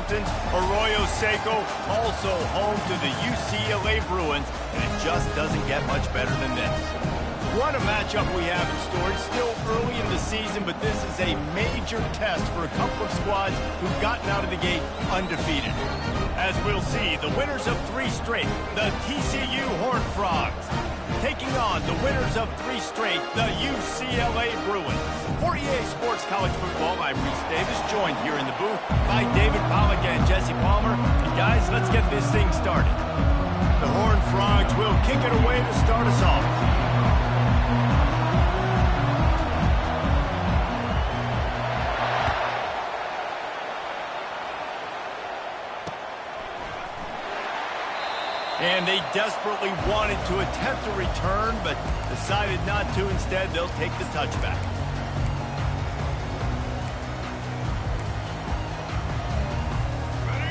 Fountains, Arroyo Seco, also home to the UCLA Bruins, and it just doesn't get much better than this. What a matchup we have in store. It's still early in the season, but this is a major test for a couple of squads who've gotten out of the gate undefeated. As we'll see, the winners of 3 straight, the TCU Horned Frogs, taking on the winners of 3 straight, the UCLA Bruins. For EA Sports College Football, I'm Reese Davis, joined here in the booth by David Pollack and Jesse Palmer. And guys, let's get this thing started. The Horned Frogs will kick it away to start us off. And they desperately wanted to attempt a return, but decided not to. Instead, they'll take the touchback.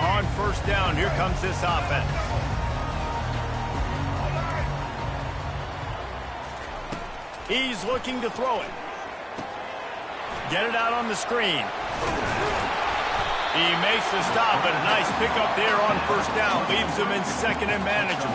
On first down, here comes this offense. He's looking to throw it. Get it out on the screen. He makes the stop, but a nice pickup there on first down. Leaves them in second and manageable.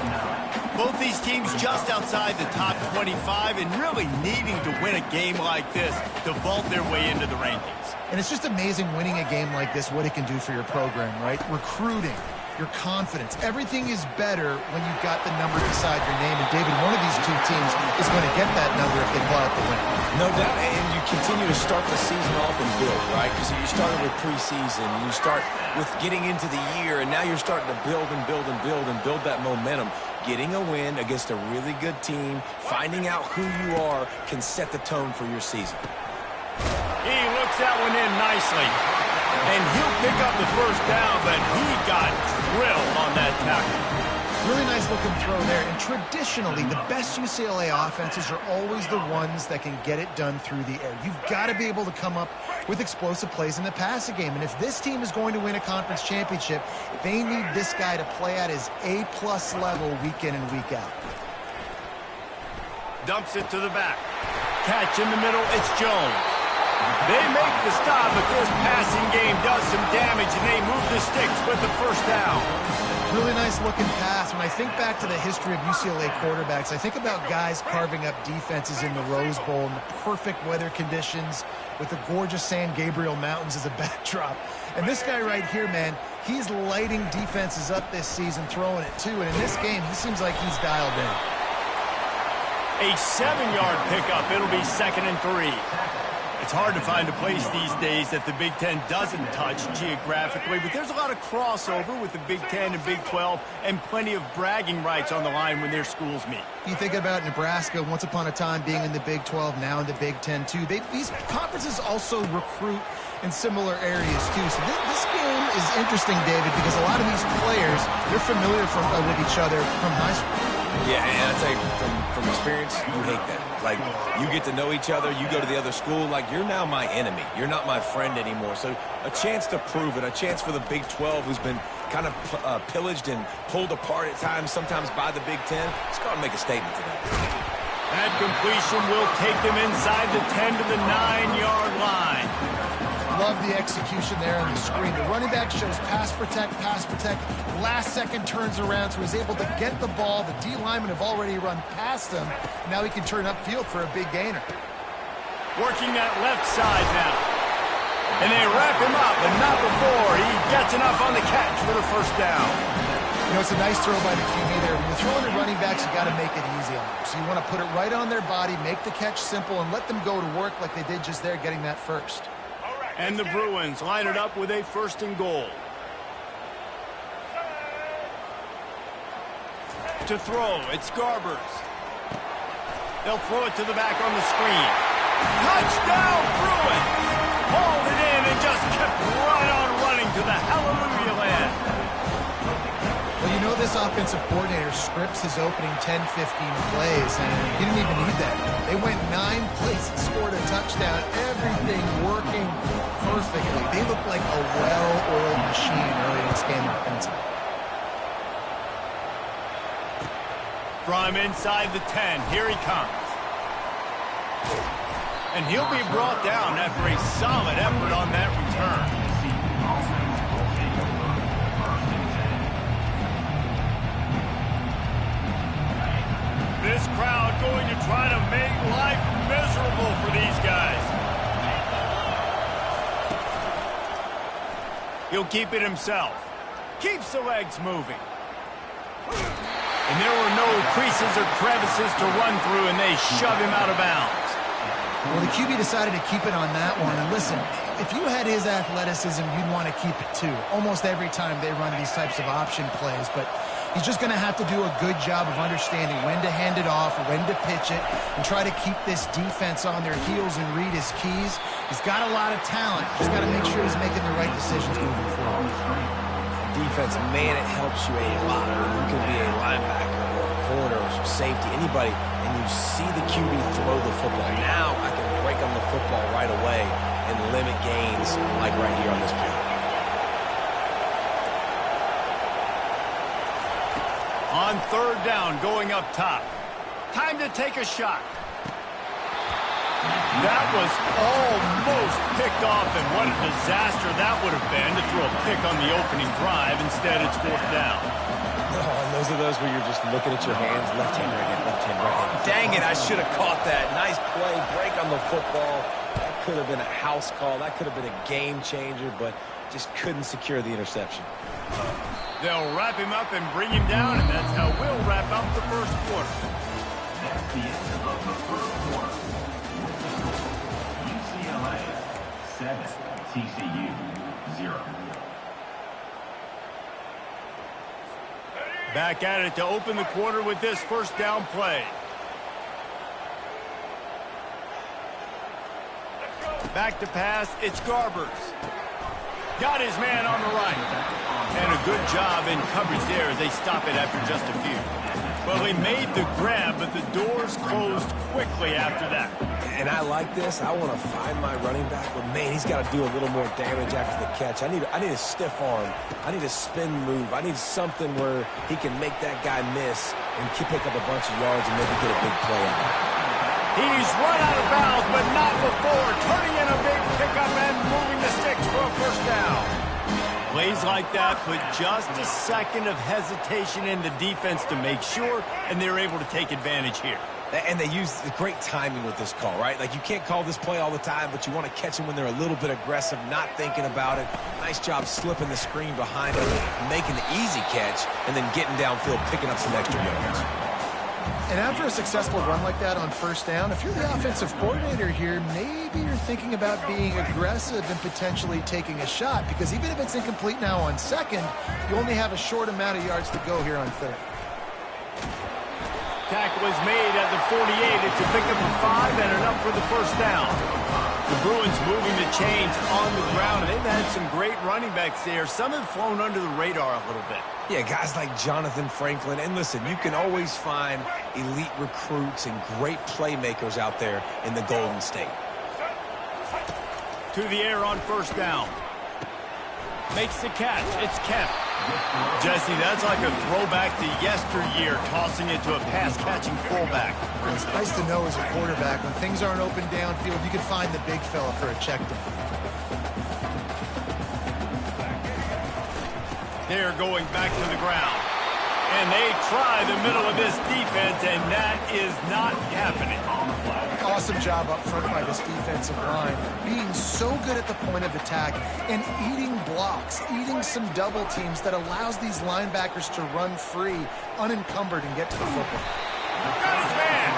Both these teams just outside the top 25 and really needing to win a game like this to vault their way into the rankings. And it's just amazing winning a game like this, what it can do for your program, right? Recruiting, your confidence. Everything is better when you've got the number beside your name. And, David, one of these 2 teams is going to get that number if they pull out the win. No doubt, and you continue to start the season off and build, right? Because you started with preseason, and you start with getting into the year, and now you're starting to build and build and build and build that momentum. Getting a win against a really good team, finding out who you are, can set the tone for your season. He looks that one in nicely. And he'll pick up the first down, but he got drilled on that tackle. Really nice looking throw there. And traditionally, the best UCLA offenses are always the ones that can get it done through the air. You've got to be able to come up with explosive plays in the passing game. And if this team is going to win a conference championship, they need this guy to play at his A-plus level week in and week out. Dumps it to the back. Catch in the middle, it's Jones. They make the stop, but this passing game does some damage, and they move the sticks with the first down. Really nice looking pass. When I think back to the history of UCLA quarterbacks, I think about guys carving up defenses in the Rose Bowl in the perfect weather conditions with the gorgeous San Gabriel Mountains as a backdrop. And this guy right here, man, he's lighting defenses up this season, throwing it too. And in this game, he seems like he's dialed in. A 7-yard pickup. It'll be 2nd and 3. It's hard to find a place these days that the Big Ten doesn't touch geographically, but there's a lot of crossover with the Big Ten and Big 12 and plenty of bragging rights on the line when their schools meet. You think about Nebraska, once upon a time being in the Big 12, now in the Big 10 too. These conferences also recruit in similar areas too. So this game is interesting, David, because a lot of these players, they're familiar with each other from high school. Yeah, and I tell you, from experience, you hate that. Like, you get to know each other, you go to the other school, like, you're now my enemy. You're not my friend anymore. So a chance to prove it, a chance for the Big 12, who's been kind of pillaged and pulled apart at times, sometimes by the Big 10. It's got to make a statement today. That completion will take them inside the 10 to the 9-yard line. Love the execution there on the screen. The running back shows pass protect. Last second turns around, so he's able to get the ball. The D linemen have already run past him. Now he can turn upfield for a big gainer. Working that left side now. And they wrap him up, but not before he gets enough on the catch for the first down. You know, it's a nice throw by the QB there. When you're throwing to running backs, you got to make it easy on them. So you want to put it right on their body, make the catch simple, and let them go to work like they did just there, getting that first. And the Bruins line it up with a 1st and goal. To throw, it's Garbers. They'll throw it to the back on the screen. Touchdown, Bruins! Hauled it in and just kept right on running to the hallelujah land. Well, you know this offensive coordinator scripts his opening 10, 15 plays, and he didn't even need that. They went 9 plays and scored a touchdown. Everything working perfectly. They look like a well-oiled machine early in this game offensively. From inside the 10, here he comes. And he'll be brought down after a solid effort on that return. He'll keep it himself. Keeps the legs moving. And there were no creases or crevices to run through, and they shove him out of bounds. Well, the QB decided to keep it on that one. And listen, if you had his athleticism, you'd want to keep it too. Almost every time they run these types of option plays. But he's just going to have to do a good job of understanding when to hand it off, when to pitch it, and try to keep this defense on their heels and read his keys. He's got a lot of talent. Just got to make sure he's making the right decisions moving forward. Defense, man, it helps you a lot when you can be a linebacker or a corner or some safety, anybody, and you see the QB throw the football. Now I can break on the football right away and limit gains like right here on this play. On third down, going up top. Time to take a shot. That was almost picked off, and what a disaster that would have been to throw a pick on the opening drive. Instead, it's fourth down. Oh, and those are those where you're just looking at your hands, left hand, right hand, left hand, right hand. Dang it, I should have caught that. Nice play, break on the football. That could have been a house call. That could have been a game changer, but just couldn't secure the interception. They'll wrap him up and bring him down, and that's how we'll wrap up the first quarter. That's the end of the first quarter. UCLA 7, TCU 0. Back at it to open the quarter with this first down play. Back to pass, it's Garbers. Got his man on the right. And a good job in coverage there as they stop it after just a few. Well, he made the grab, but the doors closed quickly after that. And I like this. I want to find my running back, but man, he's got to do a little more damage after the catch. I need a stiff arm. I need a spin move. I need something where he can make that guy miss and pick up a bunch of yards and maybe get a big play out of it. He's run out of bounds, but not before. Turning in a big pickup and moving the sticks for a first down. Plays like that put just a second of hesitation in the defense to make sure, and they're able to take advantage here. And they use the great timing with this call, right? Like, you can't call this play all the time, but you want to catch them when they're a little bit aggressive, not thinking about it. Nice job slipping the screen behind them, making the easy catch, and then getting downfield, picking up some extra yards. And after a successful run like that on first down, if you're the offensive coordinator here, maybe you're thinking about being aggressive and potentially taking a shot, because even if it's incomplete now on second, you only have a short amount of yards to go here on third. Tackle is made at the 48. It's a pickup of 5 and enough for the first down. The Bruins moving the chains on the ground. They've had some great running backs there. Some have flown under the radar a little bit. Yeah, guys like Jonathan Franklin. And listen, you can always find elite recruits and great playmakers out there in the Golden State. To the air on first down. Makes the catch. It's Kemp. Jesse, that's like a throwback to yesteryear, tossing it to a pass-catching fullback. It's nice to know as a quarterback, when things aren't open downfield, you can find the big fella for a check down. They're going back to the ground. And they try the middle of this defense, and that is not happening. Awesome job up front by this defensive line, being so good at the point of attack and eating blocks, eating some double teams that allows these linebackers to run free, unencumbered, and get to the football. Got his man.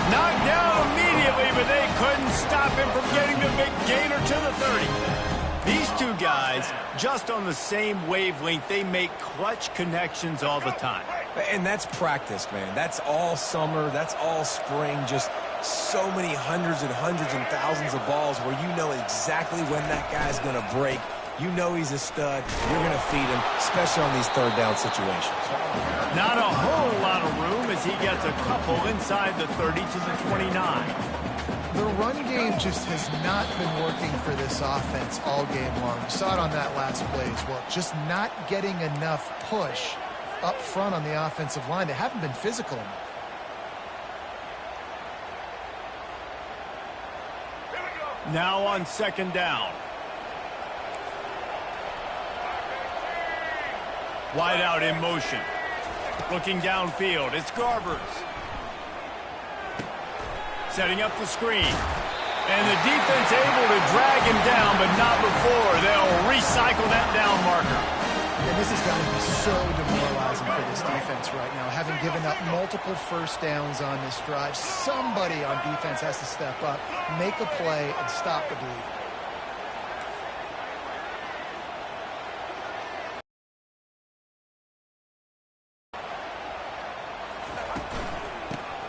Knocked down immediately, but they couldn't stop him from getting the big gainer to the 30. These two guys, just on the same wavelength, they make clutch connections all the time. And that's practice, man. That's all summer. That's all spring. Just so many hundreds and thousands of balls where you know exactly when that guy's going to break. You know he's a stud. You're going to feed him, especially on these third down situations. Not a whole lot of room as he gets a couple inside the 30 to the 29. The run game just has not been working for this offense all game long. We saw it on that last play as well. Just not getting enough push up front on the offensive line. They haven't been physical enough. Now on second down. Wide out in motion. Looking downfield. It's Garbers. Setting up the screen. And the defense able to drag him down, but not before. They'll recycle tackle that down marker. And this has got to be so demoralizing for this defense right now. Having given up multiple first downs on this drive, somebody on defense has to step up, make a play, and stop the bleed.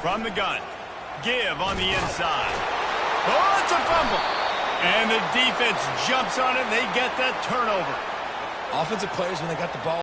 From the gun, give on the inside. Oh, it's a fumble. And the defense jumps on it, and they get that turnover. Offensive players, when they got the ball,